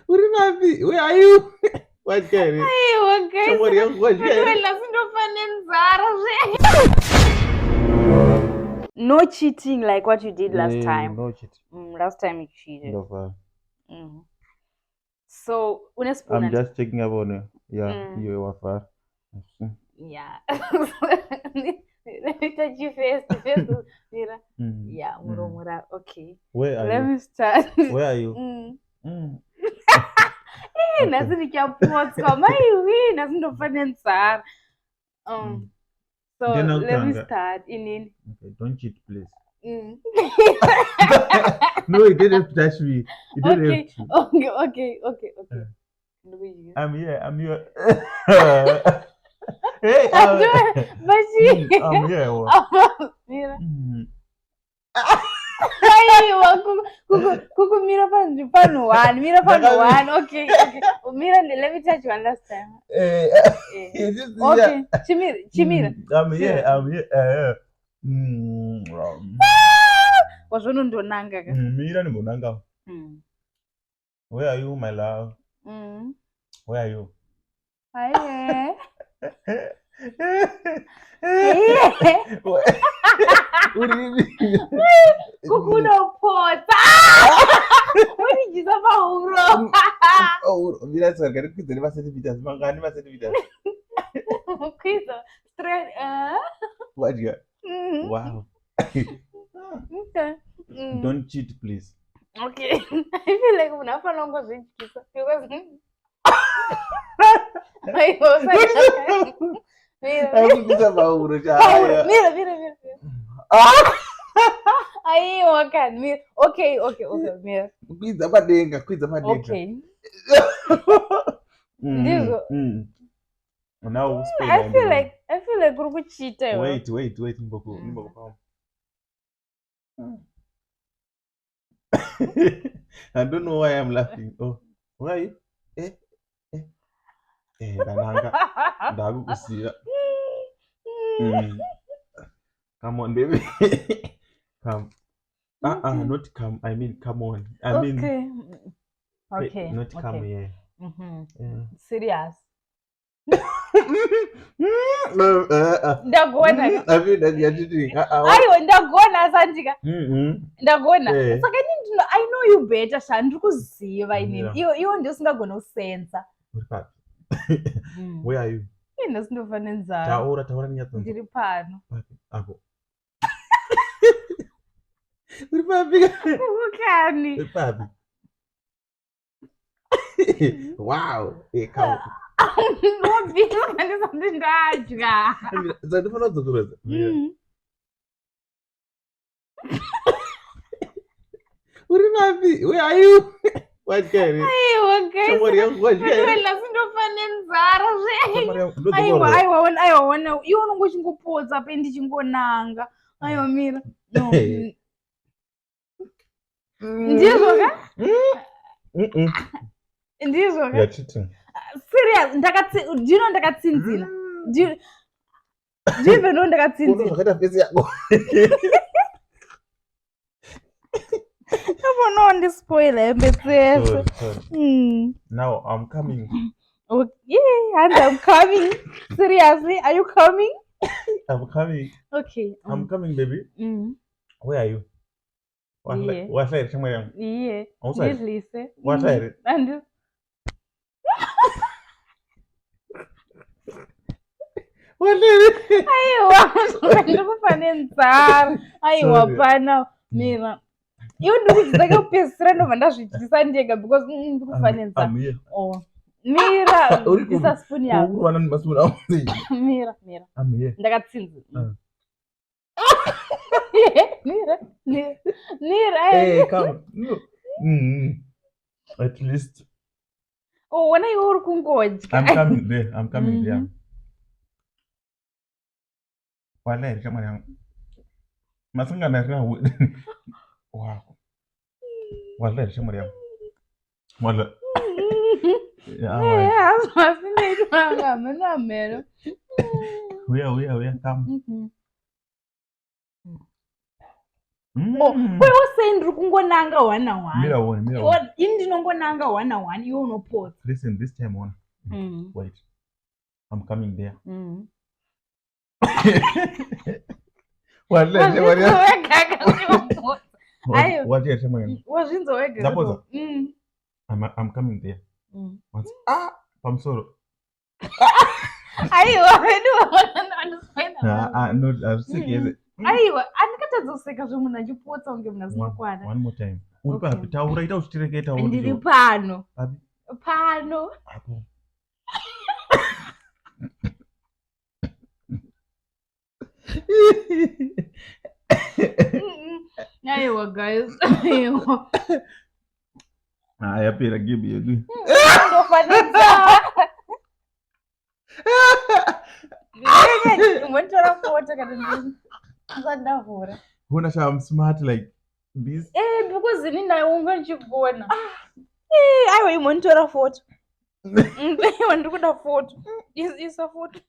Where are you? What can it? Aiwa guys. Somebody else what can No cheating like what you did last time. No shit. Last time you cheated. No far. So I'm just checking up on you. Yeah, you were far. Yeah. Let me touch you first. Mira. Yeah, mura. Okay. Where are Let you? me start. Where are you? Nasi nikiapotswa maiwi nasi ndofane nzara. So let me start in. Okay, don't cheat, please. No, you didn't have to touch me. You didn't have to. Okay. I'm here. Hey, I'm here. Mira. Mira pan one. Okay. Mira, let me touch you one last time. Okay. Chimira. I'm here. Wazonondonanga. Mira ni monanga. Where are you, my love? Where are you? Hi. Kukunopota. Unijisa mauro. Oh, mira sir, can you deliver certificates? Mangani ma certificates. Quizo. Straight. What you? Wow. Okay. Don't cheat, please. Okay. I feel like unafana ngozvichisa because Mira. Aiwa kan mira. Okay. Mira. Kwidza madenga. Okay. Now I feel like uri kuchita. Wait. Mboko. I don't know why I'm laughing. Oh, why are you? Dananga. Dagu kusia. Come on, baby. Come. Not come. I mean, come on. Okay. Not come here. Serious. Ndagona. I feel that you're cheating. Aiwa ndagona sandika. Ndagona. Saka inini I know you better shandiri kuziva inini. Iwo ndosingagona kusenza. Where are you? Ina sindofane nzara. Taura nyatso. Ndiri pano. Apo. Uri papi? Ukani. Uri papi? Wow. Come. Wabika kandi something ndadya. Zandifuna kuzokureza. Uri papi? Where are you? What can it? Aiwa guys. Somebody else what can it? Ndwela sindofane nzara. Aiwa iwo nongochingopodza pe ndichingonanga. Aiwa mira. No. Ndizvo ka? Ndizvo ka? You're cheating. Serious, ndakatsinzina. Do you even know ndakatsinzina? Unozvakaita face yako. Don't spoil everything. Sorry. Now I'm coming. Okay, and I'm coming. Seriously, are you coming? I'm coming. Okay. I'm coming, baby. Where are you? What's that? Yeah. Listen. What's that? And aiwa ndikufane nzara aiwa pana mira iwo ndikudzaka kupesera ndobva ndazvityisa ndega because ndikufane nzara mira isa spoon yako mira ndakatsinza mira hey come no at least wona iwe uri kungodya I'm coming there Wale shamari yangu. Masanga na raha. Wow. Wale shamari yangu. Wale. Yeah, I'm not We are come. Kwewo sei ndiri kungonanga 1 na 1. Mira one. Ini ndinongonanga 1 na 1 iwe unopodza. Listen, this time on. Wait. I'm coming there. What you are saying? I'm coming there. Once. I'm sorry. No, I'm sick. Aiwa, andikatadza kuseka zvomunhu achipotsa kunge munhu asinokwana. One more time. Uri papi taura ita uchitireketa uri. Ndiri pano. Papi. Pano. Apo. Aiwa guys. Aiwa. Yapera game yedu. Ndofanisa. Montora foto kana ndini. Ndavhura. Wona I'm smart like this. Because ini nayo ungachigona. Aiwa imontora foto. Ndiri kuda foto. Isa foto.